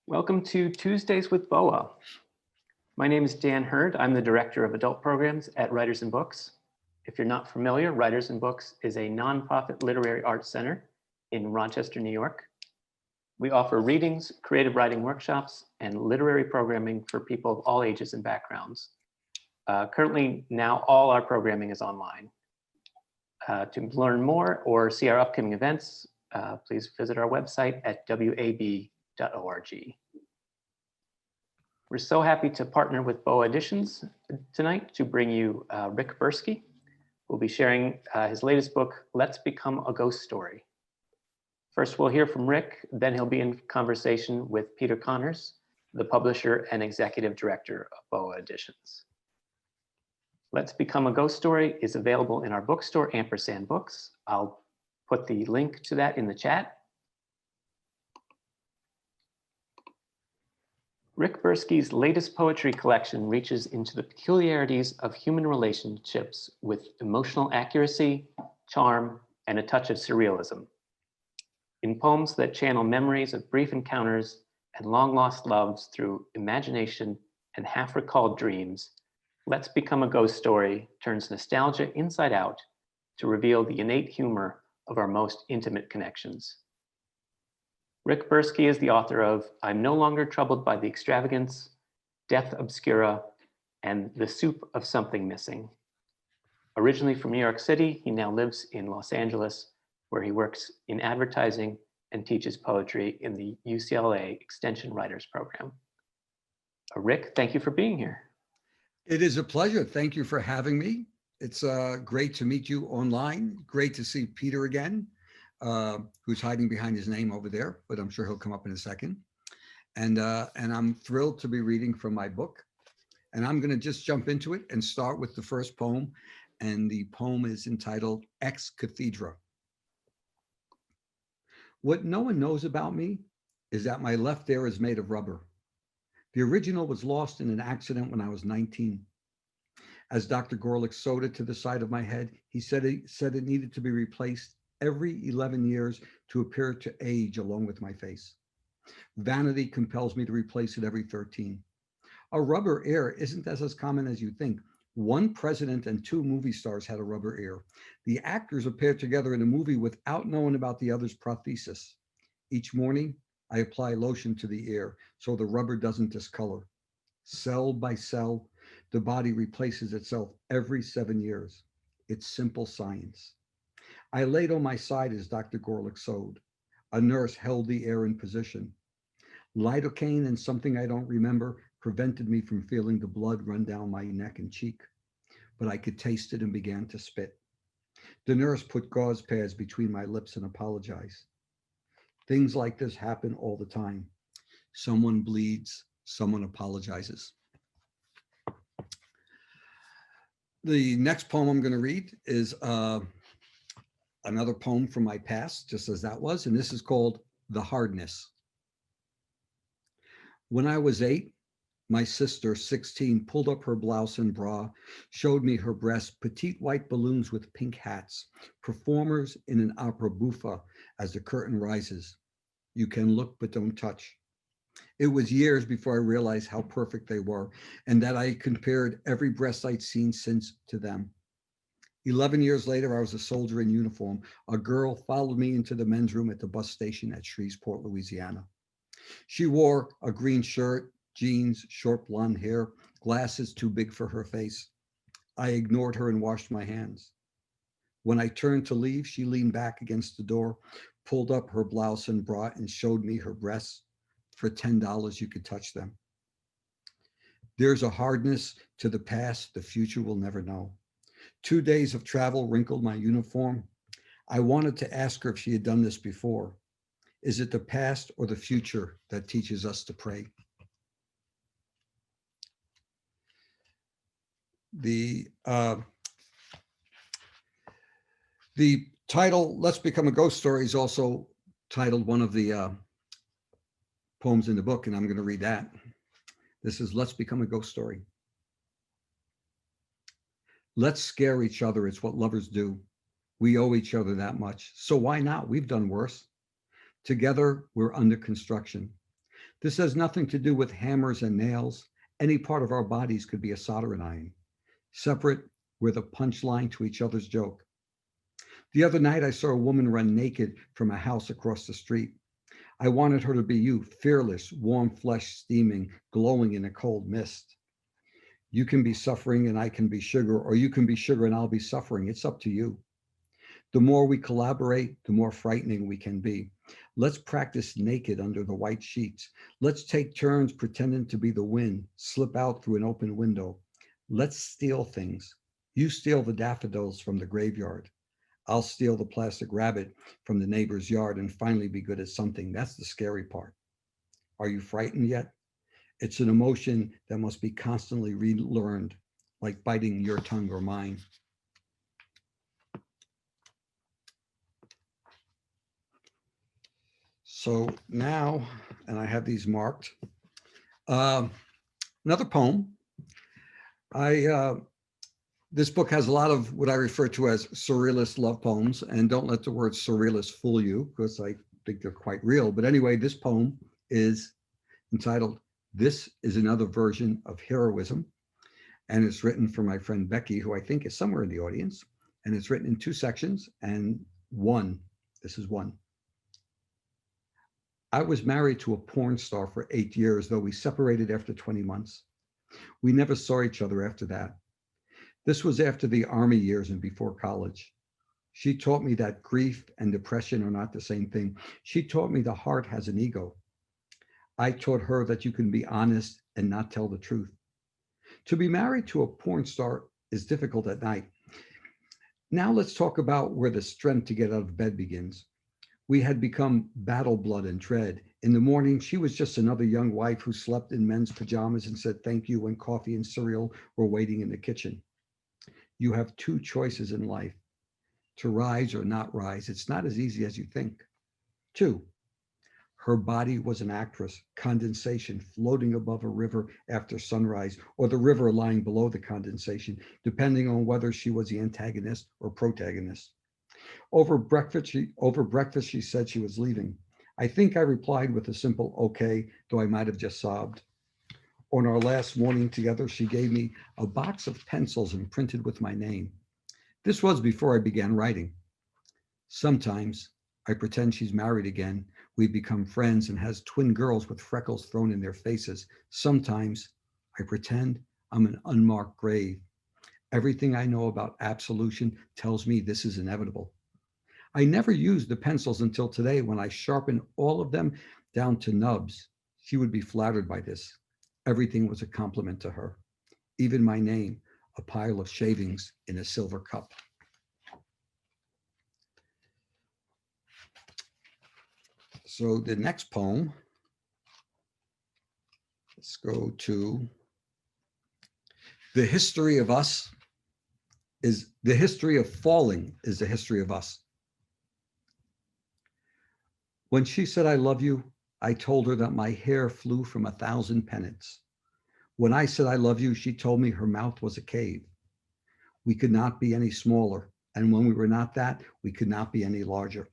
Welcome to Tuesdays with BOA. My name is Dan Hurd. I'm the Director of Adult Programs at Writers and Books. If you're not familiar, Writers and Books is a nonprofit literary arts center in Rochester, New York. We offer readings, creative writing workshops, and literary programming for people of all ages and backgrounds. Currently, now all our programming is online. To learn more or see our upcoming events, please visit our website at wab.org. We're so happy to partner with BOA Editions tonight to bring you Rick Bursky, who'll be sharing his latest book, Let's Become a Ghost Story. First, we'll hear from Rick, then he'll be in conversation with Peter Connors, the publisher and executive director of BOA Editions. Let's Become a Ghost Story is available in our bookstore, Ampersand Books. I'll put the link to that in the chat. Rick Bursky's latest poetry collection reaches into the peculiarities of human relationships with emotional accuracy, charm, and a touch of surrealism. In poems that channel memories of brief encounters and long-lost loves through imagination and half-recalled dreams, Let's Become a Ghost Story turns nostalgia inside out to reveal the innate humor of our most intimate connections. Rick Bursky is the author of I'm No Longer Troubled by the Extravagance, Death Obscura, and The Soup of Something Missing. Originally from New York City, he now lives in Los Angeles, where he works in advertising and teaches poetry in the UCLA Extension Writers Program. Rick, thank you for being here. It is a pleasure. Thank you for having me. It's great to meet you online. Great to see Peter again. Who's hiding behind his name over there, but I'm sure he'll come up in a second. And I'm thrilled to be reading from my book. And I'm going to just jump into it and start with the first poem. And the poem is entitled Ex Cathedra. What no one knows about me is that my left ear is made of rubber. The original was lost in an accident when I was 19. As Dr. Gorlick sewed it to the side of my head, he said it needed to be replaced every 11 years to appear to age along with my face. Vanity compels me to replace it every 13. A rubber ear isn't as common as you think. One president and two movie stars had a rubber ear. The actors appeared together in a movie without knowing about the other's prosthesis. Each morning, I apply lotion to the ear so the rubber doesn't discolor. Cell by cell, the body replaces itself every 7 years. It's simple science. I laid on my side as Dr. Gorlick sewed. A nurse held the air in position. Lidocaine and something I don't remember prevented me from feeling the blood run down my neck and cheek, but I could taste it and began to spit. The nurse put gauze pads between my lips and apologized. Things like this happen all the time. Someone bleeds, someone apologizes. The next poem I'm going to read is another poem from my past, just as that was, and this is called The Hardness. When I was 8, my sister, 16, pulled up her blouse and bra, showed me her breasts, petite white balloons with pink hats, performers in an opera buffa as the curtain rises. You can look, but don't touch. It was years before I realized how perfect they were and that I compared every breast I'd seen since to them. 11 years later, I was a soldier in uniform. A girl followed me into the men's room at the bus station at Shreveport, Louisiana. She wore a green shirt, jeans, short blonde hair, glasses too big for her face. I ignored her and washed my hands. When I turned to leave, she leaned back against the door, pulled up her blouse and bra, and showed me her breasts. For $10, you could touch them. There's a hardness to the past the future will never know. 2 days of travel wrinkled my uniform. I wanted to ask her if she had done this before. Is it the past or the future that teaches us to pray? The title, Let's Become a Ghost Story, is also titled one of the poems in the book, and I'm going to read that. This is Let's Become a Ghost Story. Let's scare each other. It's what lovers do. We owe each other that much. So why not? We've done worse. Together, we're under construction. This has nothing to do with hammers and nails. Any part of our bodies could be a soldering iron. Separate, we're the punchline to each other's joke. The other night, I saw a woman run naked from a house across the street. I wanted her to be you, fearless, warm flesh steaming, glowing in a cold mist. You can be suffering and I can be sugar, or you can be sugar and I'll be suffering. It's up to you. The more we collaborate, the more frightening we can be. Let's practice naked under the white sheets. Let's take turns pretending to be the wind, slip out through an open window. Let's steal things. You steal the daffodils from the graveyard. I'll steal the plastic rabbit from the neighbor's yard and finally be good at something. That's the scary part. Are you frightened yet? It's an emotion that must be constantly relearned, like biting your tongue or mine. So now, and I have these marked, another poem. This book has a lot of what I refer to as surrealist love poems, and don't let the word surrealist fool you, because I think they're quite real. But anyway, this poem is entitled, "This is Another Version of Heroism," and it's written for my friend Becky, who I think is somewhere in the audience, and it's written in 2 sections, and this is one. I was married to a porn star for 8 years, though we separated after 20 months. We never saw each other after that. This was after the army years and before college. She taught me that grief and depression are not the same thing. She taught me the heart has an ego. I taught her that you can be honest and not tell the truth. To be married to a porn star is difficult at night. Now let's talk about where the strength to get out of bed begins. We had become battle blood and dread. In the morning, she was just another young wife who slept in men's pajamas and said thank you when coffee and cereal were waiting in the kitchen. You have 2 choices in life, to rise or not rise. It's not as easy as you think. 2, her body was an actress, condensation floating above a river after sunrise, or the river lying below the condensation, depending on whether she was the antagonist or protagonist. Over breakfast, she said she was leaving. I think I replied with a simple okay, though I might have just sobbed. On our last morning together, she gave me a box of pencils and printed with my name. This was before I began writing. Sometimes I pretend she's married again. We've become friends and has twin girls with freckles thrown in their faces. Sometimes I pretend I'm an unmarked grave. Everything I know about absolution tells me this is inevitable. I never used the pencils until today when I sharpened all of them down to nubs. She would be flattered by this. Everything was a compliment to her. Even my name, a pile of shavings in a silver cup. So the next poem, let's go to the history of us is the history of falling is the history of us. When she said, I love you, I told her that my hair flew from 1,000 pennants. When I said, I love you, she told me her mouth was a cave. We could not be any smaller. And when we were not that, we could not be any larger.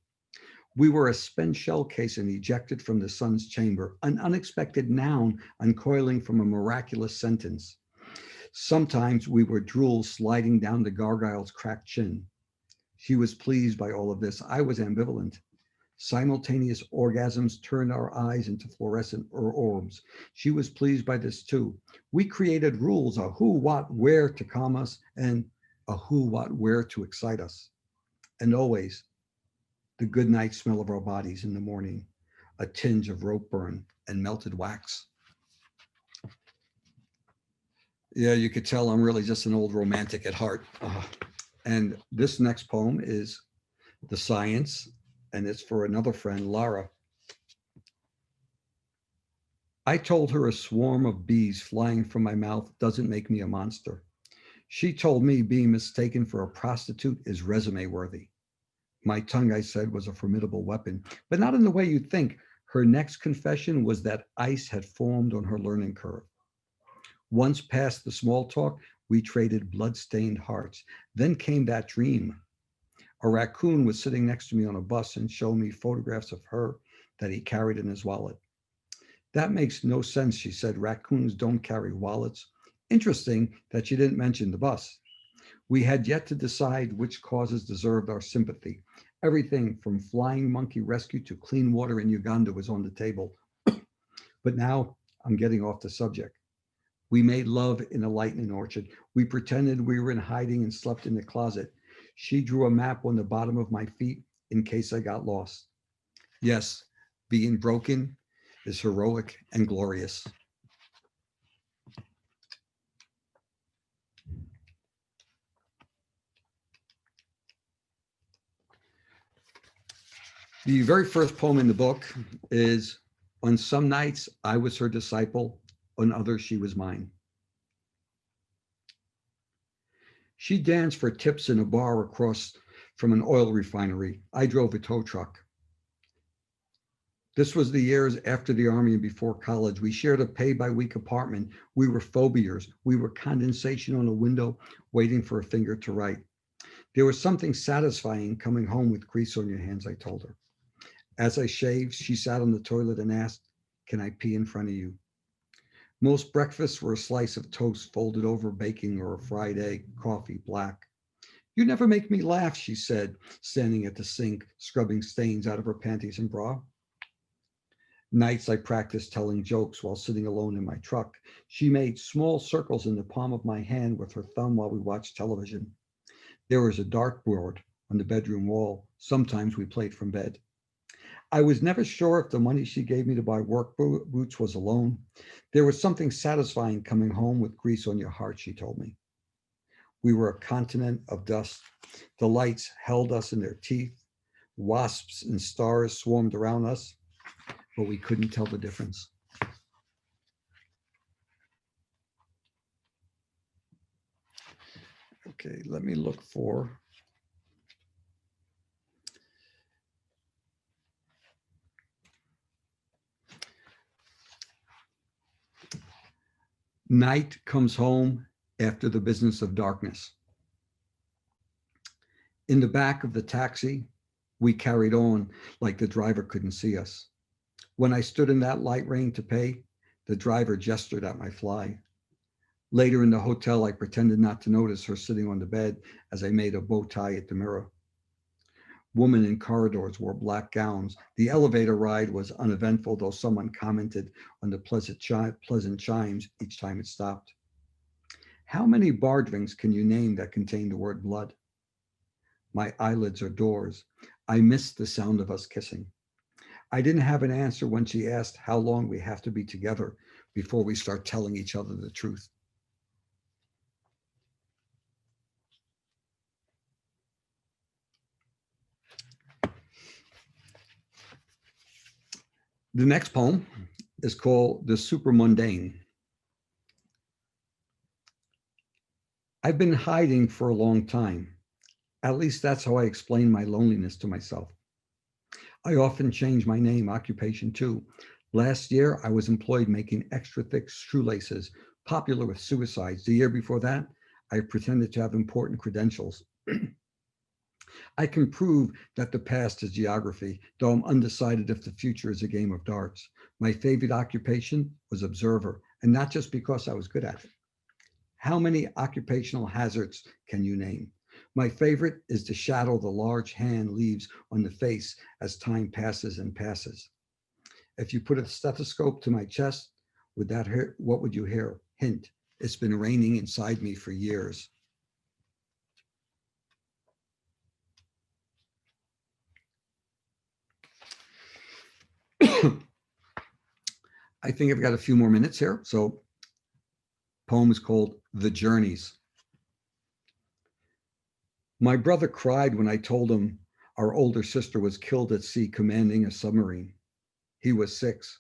We were a spent shell casing ejected from the sun's chamber, an unexpected noun uncoiling from a miraculous sentence. Sometimes we were drool sliding down the gargoyle's cracked chin. She was pleased by all of this. I was ambivalent. Simultaneous orgasms turned our eyes into fluorescent orbs. She was pleased by this too. We created rules, a who, what, where to calm us, and a who, what, where to excite us. And always the good night smell of our bodies in the morning, a tinge of rope burn and melted wax. Yeah, you could tell I'm really just an old romantic at heart. And this next poem is The Science, and it's for another friend, Lara. I told her a swarm of bees flying from my mouth doesn't make me a monster. She told me being mistaken for a prostitute is resume worthy. My tongue, I said, was a formidable weapon, but not in the way you'd think. Her next confession was that ice had formed on her learning curve. Once past the small talk, we traded blood-stained hearts. Then came that dream. A raccoon was sitting next to me on a bus and showed me photographs of her that he carried in his wallet. That makes no sense, she said. Raccoons don't carry wallets. Interesting that she didn't mention the bus. We had yet to decide which causes deserved our sympathy. Everything from flying monkey rescue to clean water in Uganda was on the table. But now I'm getting off the subject. We made love in a lightning orchard. We pretended we were in hiding and slept in the closet. She drew a map on the bottom of my feet in case I got lost. Yes, being broken is heroic and glorious. The very first poem in the book is, on some nights I was her disciple, on others she was mine. She danced for tips in a bar across from an oil refinery. I drove a tow truck. This was the years after the army and before college. We shared a pay-by-week apartment. We were phobias. We were condensation on a window waiting for a finger to write. There was something satisfying coming home with grease on your hands, I told her. As I shaved, she sat on the toilet and asked, "Can I pee in front of you?" Most breakfasts were a slice of toast folded over bacon or a fried egg, coffee, black. "You never make me laugh," she said, standing at the sink, scrubbing stains out of her panties and bra. Nights I practiced telling jokes while sitting alone in my truck. She made small circles in the palm of my hand with her thumb while we watched television. There was a dartboard on the bedroom wall. Sometimes we played from bed. I was never sure if the money she gave me to buy work boots was a loan. There was something satisfying coming home with grease on your heart, she told me. We were a continent of dust. The lights held us in their teeth. Wasps and stars swarmed around us, but we couldn't tell the difference. Okay, let me look for. Night comes home after the business of darkness. In the back of the taxi, we carried on like the driver couldn't see us. When I stood in that light rain to pay, the driver gestured at my fly. Later in the hotel, I pretended not to notice her sitting on the bed as I made a bow tie at the mirror. Women in corridors wore black gowns. The elevator ride was uneventful, though someone commented on the pleasant chimes each time it stopped. How many bar drinks can you name that contain the word blood? My eyelids are doors. I missed the sound of us kissing. I didn't have an answer when she asked how long we have to be together before we start telling each other the truth. The next poem is called The Super Mundane. I've been hiding for a long time. At least that's how I explain my loneliness to myself. I often change my name, occupation too. Last year, I was employed making extra thick shoelaces, popular with suicides. The year before that, I pretended to have important credentials. I can prove that the past is geography, though I'm undecided if the future is a game of darts. My favorite occupation was observer, and not just because I was good at it. How many occupational hazards can you name? My favorite is the shadow the large hand leaves on the face as time passes and passes. If you put a stethoscope to my chest, what would you hear? Hint, it's been raining inside me for years. I think I've got a few more minutes here. So, poem is called The Journeys. My brother cried when I told him our older sister was killed at sea commanding a submarine. He was 6.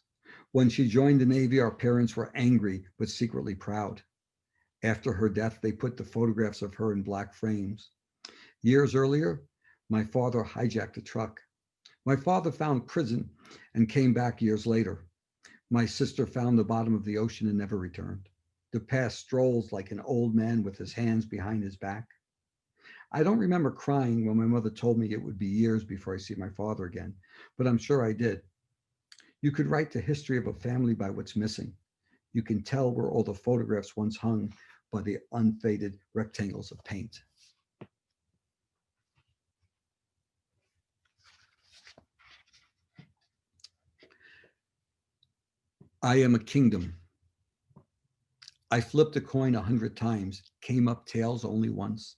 When she joined the Navy, our parents were angry but secretly proud. After her death, they put the photographs of her in black frames. Years earlier, my father hijacked a truck. My father found prison and came back years later. My sister found the bottom of the ocean and never returned. The past strolls like an old man with his hands behind his back. I don't remember crying when my mother told me it would be years before I see my father again, but I'm sure I did. You could write the history of a family by what's missing. You can tell where all the photographs once hung by the unfaded rectangles of paint. I am a kingdom. I flipped a coin 100 times, came up tails only once.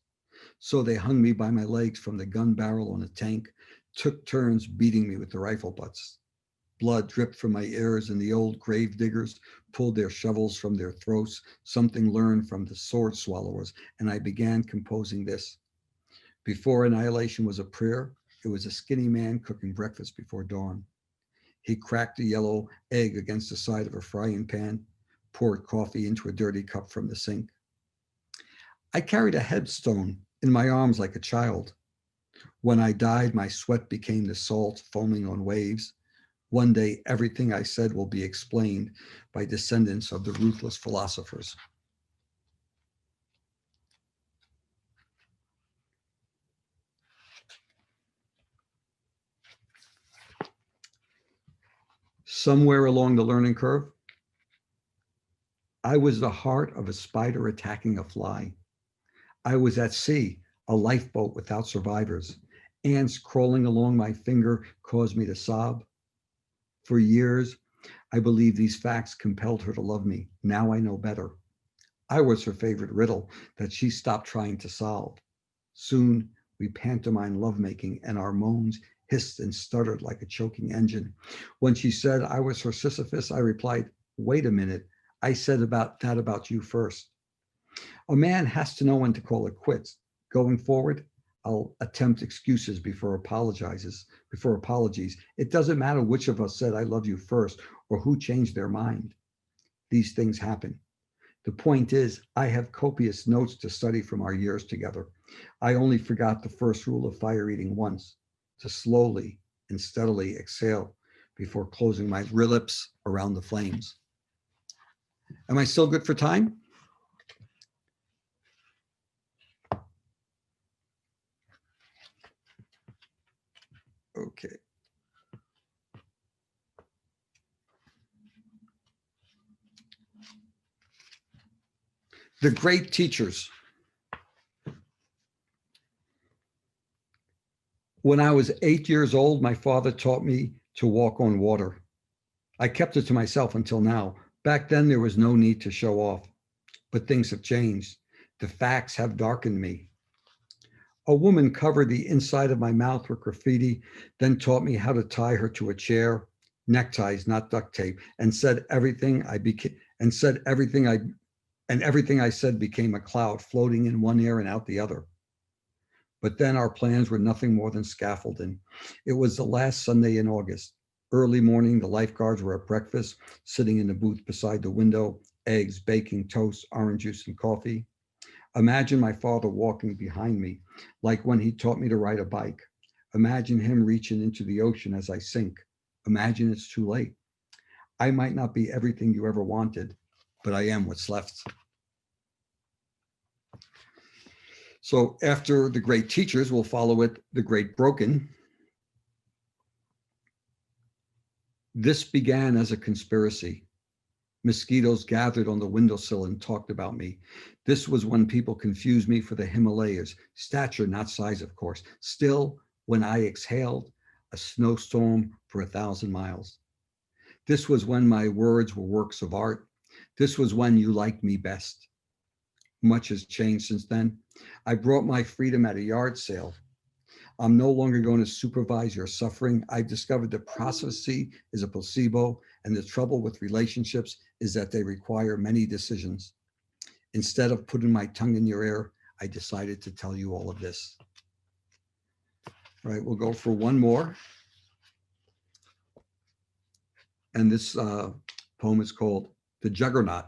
So they hung me by my legs from the gun barrel on a tank, took turns beating me with the rifle butts. Blood dripped from my ears, and the old grave diggers pulled their shovels from their throats, something learned from the sword swallowers, and I began composing this. Before annihilation was a prayer, it was a skinny man cooking breakfast before dawn. He cracked a yellow egg against the side of a frying pan, poured coffee into a dirty cup from the sink. I carried a headstone in my arms like a child. When I died, my sweat became the salt foaming on waves. One day, everything I said will be explained by descendants of the ruthless philosophers. Somewhere along the learning curve, I was the heart of a spider attacking a fly. I was at sea, a lifeboat without survivors. Ants crawling along my finger caused me to sob. For years, I believed these facts compelled her to love me. Now I know better. I was her favorite riddle that she stopped trying to solve. Soon we pantomimed lovemaking, and our moans hissed and stuttered like a choking engine. When she said I was her Sisyphus, I replied, wait a minute, I said about you first. A man has to know when to call it quits. Going forward, I'll attempt excuses before apologies. It doesn't matter which of us said I love you first or who changed their mind. These things happen. The point is, I have copious notes to study from our years together. I only forgot the first rule of fire eating once, to slowly and steadily exhale before closing my lips around the flames. Am I still good for time? Okay. The great teachers. When I was 8 years old, my father taught me to walk on water. I kept it to myself until now. Back then, there was no need to show off, but things have changed. The facts have darkened me. A woman covered the inside of my mouth with graffiti, then taught me how to tie her to a chair, neckties, not duct tape, and everything I said became a cloud floating in one ear and out the other. But then our plans were nothing more than scaffolding. It was the last Sunday in August. Early morning, the lifeguards were at breakfast, sitting in the booth beside the window, eggs, bacon, toast, orange juice, and coffee. Imagine my father walking behind me, like when he taught me to ride a bike. Imagine him reaching into the ocean as I sink. Imagine it's too late. I might not be everything you ever wanted, but I am what's left. So after the great teachers, we'll follow it, the great broken. This began as a conspiracy. Mosquitoes gathered on the windowsill and talked about me. This was when people confused me for the Himalayas, stature, not size, of course. Still, when I exhaled, a snowstorm for 1,000 miles. This was when my words were works of art. This was when you liked me best. Much has changed since then. I brought my freedom at a yard sale. I'm no longer going to supervise your suffering. I've discovered that prophecy is a placebo, and the trouble with relationships is that they require many decisions. Instead of putting my tongue in your ear, I decided to tell you all of this. All right, we'll go for one more. And this poem is called The Juggernaut.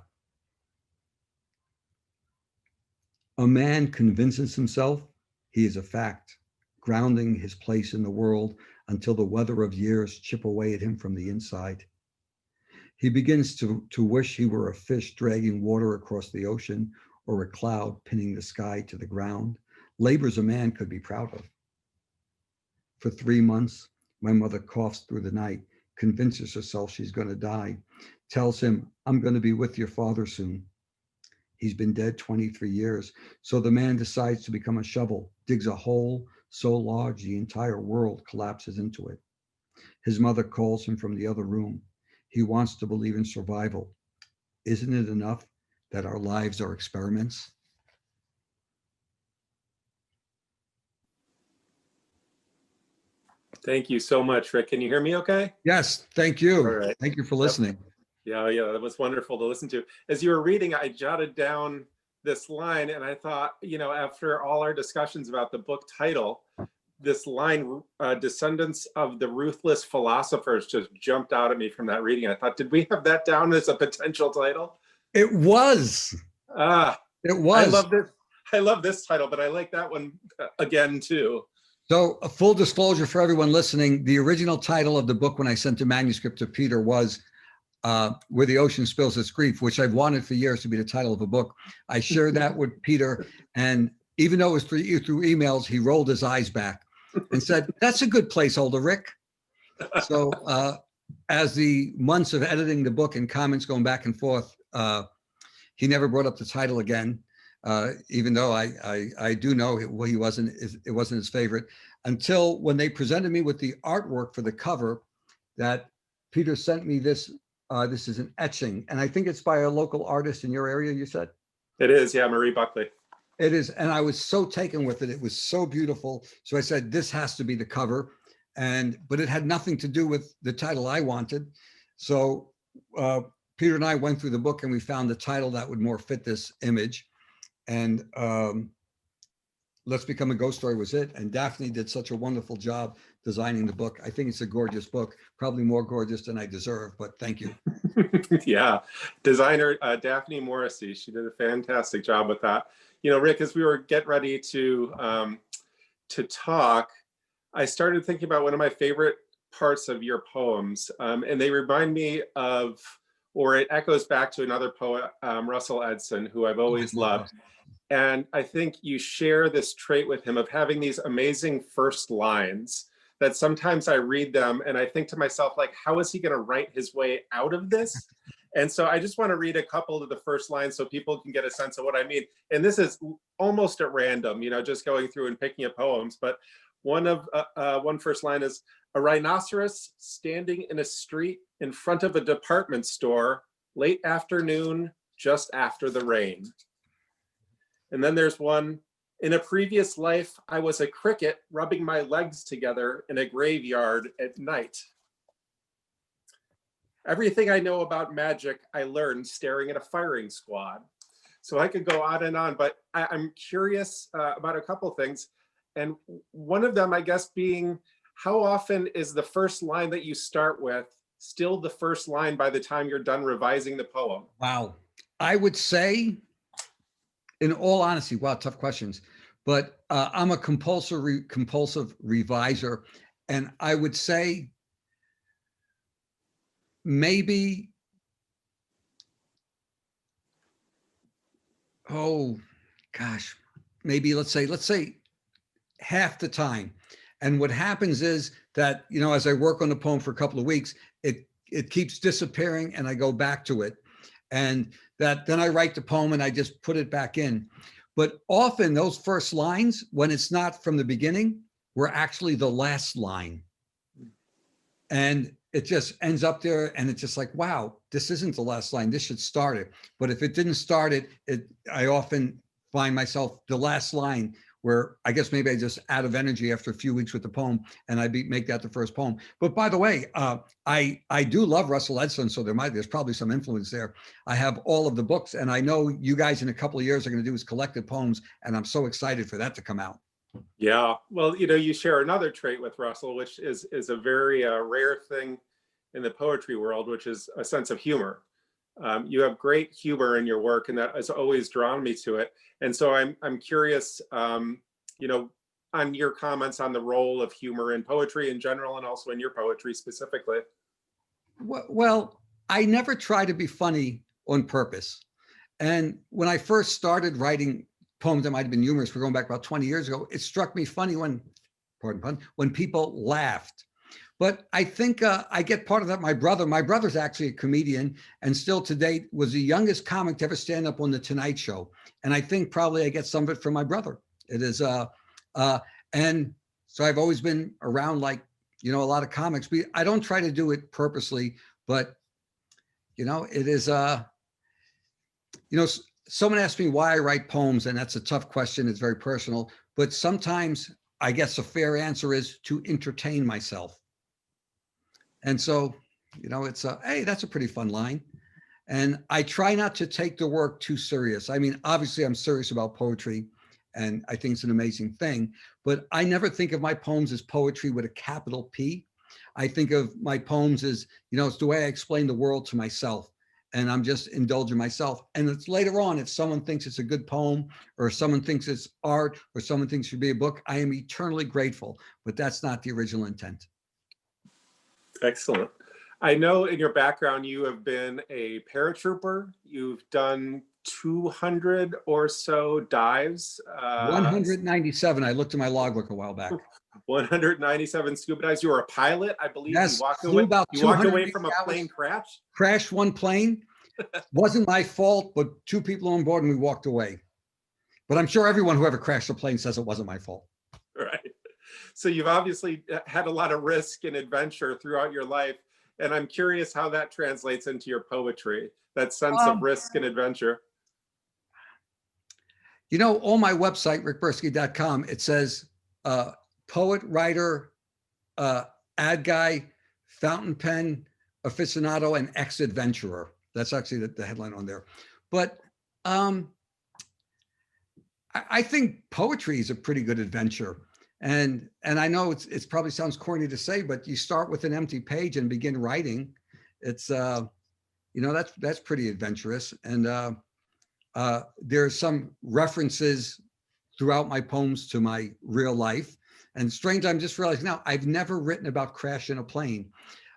A man convinces himself he is a fact, grounding his place in the world until the weather of years chip away at him from the inside. He begins to wish he were a fish dragging water across the ocean or a cloud pinning the sky to the ground, labors a man could be proud of. For 3 months, my mother coughs through the night, convinces herself she's going to die, tells him, I'm going to be with your father soon. He's been dead 23 years. So the man decides to become a shovel, digs a hole so large the entire world collapses into it. His mother calls him from the other room. He wants to believe in survival. Isn't it enough that our lives are experiments? Thank you so much, Rick. Can you hear me okay? Yes, thank you. All right. Thank you for listening. Yep. Yeah, that was wonderful to listen to. As you were reading, I jotted down this line and I thought, after all our discussions about the book title, this line, descendants of the ruthless philosophers, just jumped out at me from that reading. I thought, did we have that down as a potential title? It was. It was. I love this title, but I like that one again too. So a full disclosure for everyone listening, the original title of the book when I sent the manuscript to Peter was Where the Ocean Spills Its Grief, which I've wanted for years to be the title of a book. I shared that with Peter, and even though it was through emails, he rolled his eyes back and said, that's a good placeholder, Rick. So as the months of editing the book and comments going back and forth, he never brought up the title again. Even though I do know it wasn't his favorite, until when they presented me with the artwork for the cover that Peter sent me this. This is an etching, and I think it's by a local artist in your area, you said? It is, yeah, Marie Buckley. It is, and I was so taken with it. It was so beautiful. So I said, this has to be the cover, but it had nothing to do with the title I wanted. So Peter and I went through the book and we found the title that would more fit this image. And Let's Become a Ghost Story was it. And Daphne did such a wonderful job designing the book. I think it's a gorgeous book, probably more gorgeous than I deserve, but thank you. Yeah, designer Daphne Morrissey, she did a fantastic job with that. Rick, as we were getting ready to talk, I started thinking about one of my favorite parts of your poems, and they remind me of, or it echoes back to another poet, Russell Edson, who I've always loved. And I think you share this trait with him of having these amazing first lines that sometimes I read them and I think to myself, like, how is he going to write his way out of this? And so I just want to read a couple of the first lines so people can get a sense of what I mean. And this is almost at random, just going through and picking up poems. But one first line is, a rhinoceros standing in a street in front of a department store, late afternoon, just after the rain. And then there's one, in a previous life, I was a cricket rubbing my legs together in a graveyard at night. Everything I know about magic, I learned staring at a firing squad. So I could go on and on, but I'm curious about a couple things. And one of them, I guess, being, how often is the first line that you start with still the first line by the time you're done revising the poem? Wow. I would say, in all honesty, wow, tough questions, but I'm a compulsive reviser. And I would say maybe, maybe let's say half the time. And what happens is that, as I work on the poem for a couple of weeks, it keeps disappearing and I go back to it. And then I write the poem and I just put it back in. But often those first lines, when it's not from the beginning, were actually the last line. And it just ends up there and it's just like, wow, this isn't the last line. This should start it. But if it didn't start it, I often find myself the last line where I guess maybe I just out of energy after a few weeks with the poem and I make that the first poem. But by the way, I do love Russell Edson, so there's probably some influence there. I have all of the books and I know you guys in a couple of years are going to do his collected poems and I'm so excited for that to come out. Yeah, well, you share another trait with Russell, which is a very rare thing in the poetry world, which is a sense of humor. You have great humor in your work, and that has always drawn me to it. And so I'm curious, on your comments on the role of humor in poetry in general, and also in your poetry specifically. Well, I never try to be funny on purpose. And when I first started writing poems that might have been humorous, we're going back about 20 years ago, it struck me funny when, pardon pun, when people laughed. But I think I get part of that. My brother's actually a comedian, and still to date was the youngest comic to ever stand up on the Tonight Show. And I think probably I get some of it from my brother. It is, and so I've always been around, like, you know, a lot of comics. But I don't try to do it purposely, but you know, it is, you know, someone asked me why I write poems, and that's a tough question. It's very personal, but sometimes I guess a fair answer is to entertain myself. And so, you know, it's hey, that's a pretty fun line. And I try not to take the work too serious. I mean, obviously I'm serious about poetry and I think it's an amazing thing, but I never think of my poems as poetry with a capital P. I think of my poems as, you know, it's the way I explain the world to myself, and I'm just indulging myself. And it's later on, if someone thinks it's a good poem, or someone thinks it's art, or someone thinks it should be a book, I am eternally grateful, but that's not the original intent. Excellent. I know in your background, you have been a paratrooper. You've done 200 or so dives. 197. I looked at my logbook a while back. 197 scuba dives. You were a pilot, I believe. Yes, You walked flew away. about You walked 200 away from a plane crash. Crashed one plane. Wasn't my fault, but two people on board and we walked away. But I'm sure everyone who ever crashed a plane says it wasn't my fault. Right. So you've obviously had a lot of risk and adventure throughout your life. And I'm curious how that translates into your poetry, that sense of risk and adventure. You know, on my website, rickbursky.com, it says poet, writer, ad guy, fountain pen, aficionado, and ex-adventurer. That's actually the headline on there. But I think poetry is a pretty good adventure. And I know it's probably sounds corny to say, but you start with an empty page and begin writing. It's you know, that's pretty adventurous. And there's some references throughout my poems to my real life. And strange, I'm just realizing now I've never written about crashing a plane.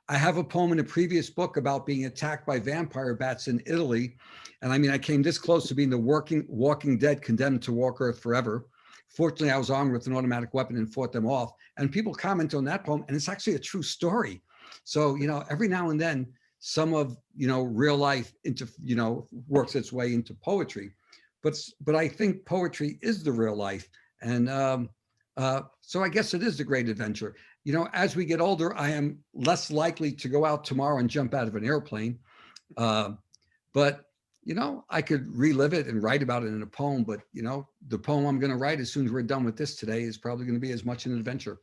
I have a poem in a previous book about being attacked by vampire bats in Italy. And I mean, I came this close to being the walking dead, condemned to walk earth forever. Fortunately, I was armed with an automatic weapon and fought them off. And people comment on that poem, and it's actually a true story. So, you know, every now and then, some of, you know, real life into, you know, works its way into poetry. But I think poetry is the real life. And so I guess it is a great adventure. You know, as we get older, I am less likely to go out tomorrow and jump out of an airplane. But you know, I could relive it and write about it in a poem, but you know, the poem I'm going to write as soon as we're done with this today is probably going to be as much an adventure.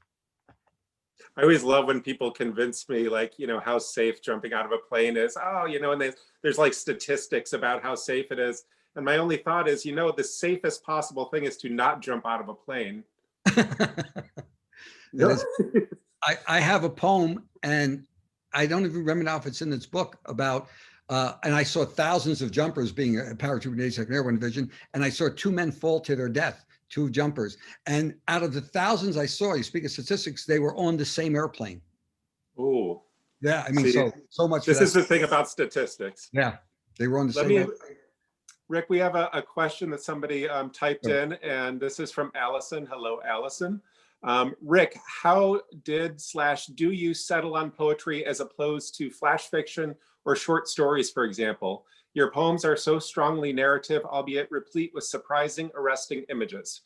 I always love when people convince me, like, you know, how safe jumping out of a plane is. Oh, you know, and there's like statistics about how safe it is. And my only thought is, you know, the safest possible thing is to not jump out of a plane. No. I have a poem, and I don't even remember now if it's in this book, about and I saw thousands of jumpers being a paratrooper in the 82nd Airborne Division, and I saw two men fall to their death, two jumpers. And out of the thousands I saw, you speak of statistics, they were on the same airplane. Ooh. Yeah, I mean, see, so much. This is the thing about statistics. Yeah, they were on the same airplane. Rick, we have a question that somebody typed in, and this is from Allison. Hello, Allison. Rick, how do you settle on poetry as opposed to flash fiction or short stories, for example? Your poems are so strongly narrative, albeit replete with surprising, arresting images.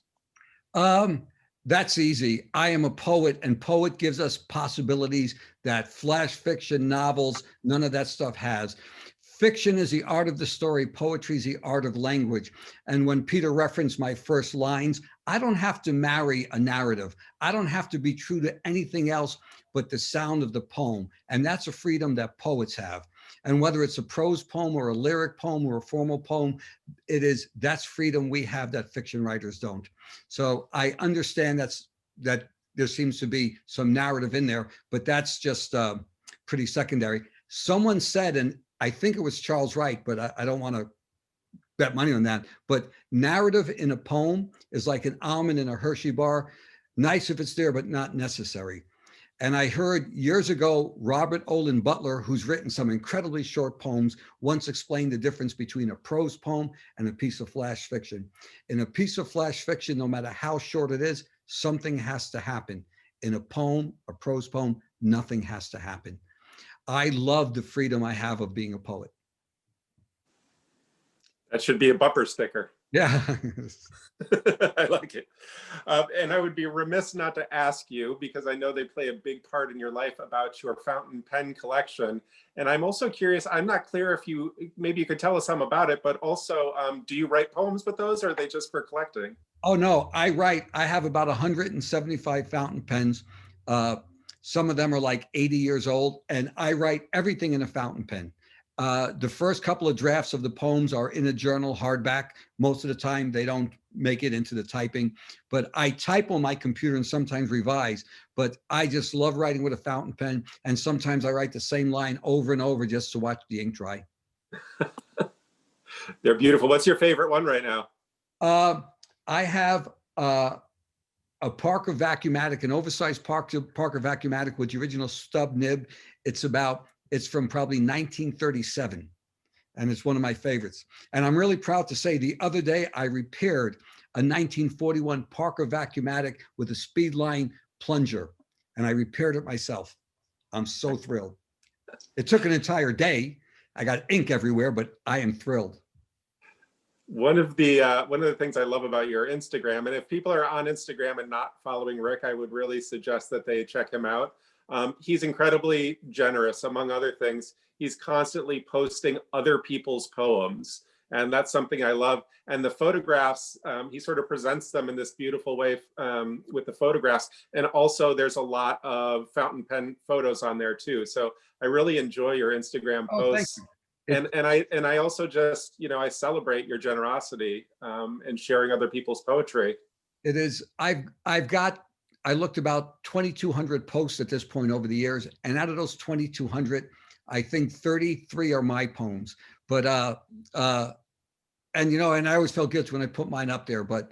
That's easy. I am a poet, and poet gives us possibilities that flash fiction, novels, none of that stuff has. Fiction is the art of the story. Poetry is the art of language. And when Peter referenced my first lines, I don't have to marry a narrative. I don't have to be true to anything else but the sound of the poem. And that's a freedom that poets have. And whether it's a prose poem or a lyric poem or a formal poem, that's freedom we have that fiction writers don't. So I understand that there seems to be some narrative in there, but that's just pretty secondary. Someone said, and I think it was Charles Wright, but I don't want to bet money on that, but narrative in a poem is like an almond in a Hershey bar. Nice if it's there, but not necessary. And I heard years ago, Robert Olin Butler, who's written some incredibly short poems, once explained the difference between a prose poem and a piece of flash fiction. In a piece of flash fiction, no matter how short it is, something has to happen. In a poem, a prose poem, nothing has to happen. I love the freedom I have of being a poet. That should be a bumper sticker. Yeah. I like it. And I would be remiss not to ask you, because I know they play a big part in your life, about your fountain pen collection. And I'm also curious, I'm not clear if maybe you could tell us some about it, but also, do you write poems with those, or are they just for collecting? Oh, no, I have about 175 fountain pens. Some of them are like 80 years old, and I write everything in a fountain pen. The first couple of drafts of the poems are in a journal, hardback. Most of the time, they don't make it into the typing, but I type on my computer and sometimes revise. But I just love writing with a fountain pen, and sometimes I write the same line over and over just to watch the ink dry. They're beautiful. What's your favorite one right now? I have a Parker Vacuumatic, an oversized Parker Vacuumatic with the original stub nib. It's from probably 1937, and it's one of my favorites. And I'm really proud to say the other day I repaired a 1941 Parker Vacuumatic with a Speedline plunger, and I repaired it myself. I'm so thrilled. It took an entire day. I got ink everywhere, but I am thrilled. One of the things I love about your Instagram, and if people are on Instagram and not following Rick, I would really suggest that they check him out. He's incredibly generous. Among other things, he's constantly posting other people's poems, and that's something I love. And the photographs, he sort of presents them in this beautiful way with the photographs. And also there's a lot of fountain pen photos on there too. So I really enjoy your Instagram posts. And I also just, I celebrate your generosity and sharing other people's poetry. It is. I looked about 2,200 posts at this point over the years, and out of those 2,200, I think 33 are my poems. But and I always felt guilty when I put mine up there. But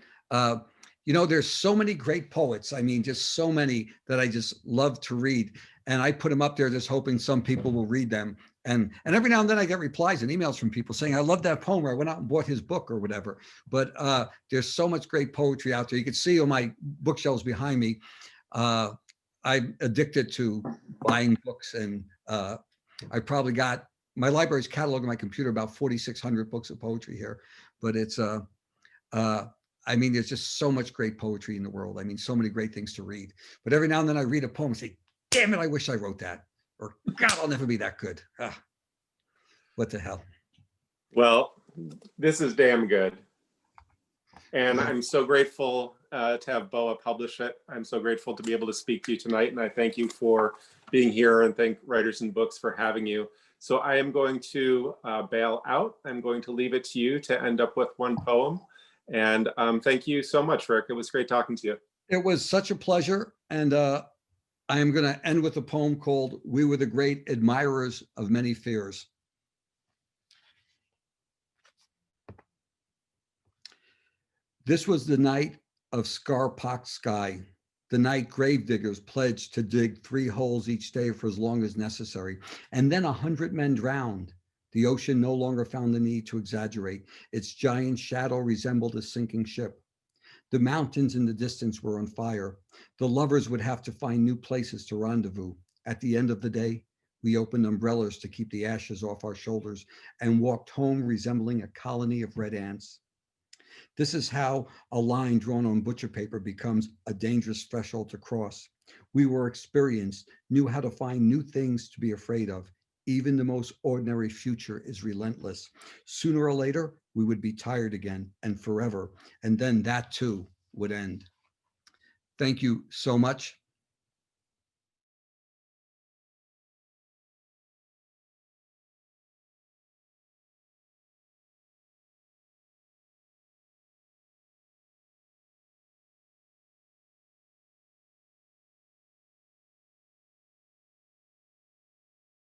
there's so many great poets. I mean, just so many that I just love to read, and I put them up there just hoping some people will read them. And every now and then I get replies and emails from people saying, I love that poem, or I went out and bought his book or whatever. But there's so much great poetry out there. You can see on my bookshelves behind me, I'm addicted to buying books. And I probably got, my library's catalog on my computer, about 4,600 books of poetry here. But it's, I mean, there's just so much great poetry in the world. I mean, so many great things to read. But every now and then I read a poem and say, damn it, I wish I wrote that. Or God, I'll never be that good. What the hell? Well, this is damn good. And I'm so grateful to have BOA publish it. I'm so grateful to be able to speak to you tonight. And I thank you for being here, and thank Writers and Books for having you. So I am going to bail out. I'm going to leave it to you to end up with one poem. And thank you so much, Rick. It was great talking to you. It was such a pleasure. And I am going to end with a poem called We Were the Great Admirers of Many Fears. This was the night of scar-pocked sky, the night gravediggers pledged to dig 3 holes each day for as long as necessary, and then 100 men drowned. The ocean no longer found the need to exaggerate. Its giant shadow resembled a sinking ship. The mountains in the distance were on fire. The lovers would have to find new places to rendezvous. At the end of the day, we opened umbrellas to keep the ashes off our shoulders and walked home resembling a colony of red ants. This is how a line drawn on butcher paper becomes a dangerous threshold to cross. We were experienced, knew how to find new things to be afraid of. Even the most ordinary future is relentless. Sooner or later, we would be tired again and forever, and then that too would end. Thank you so much.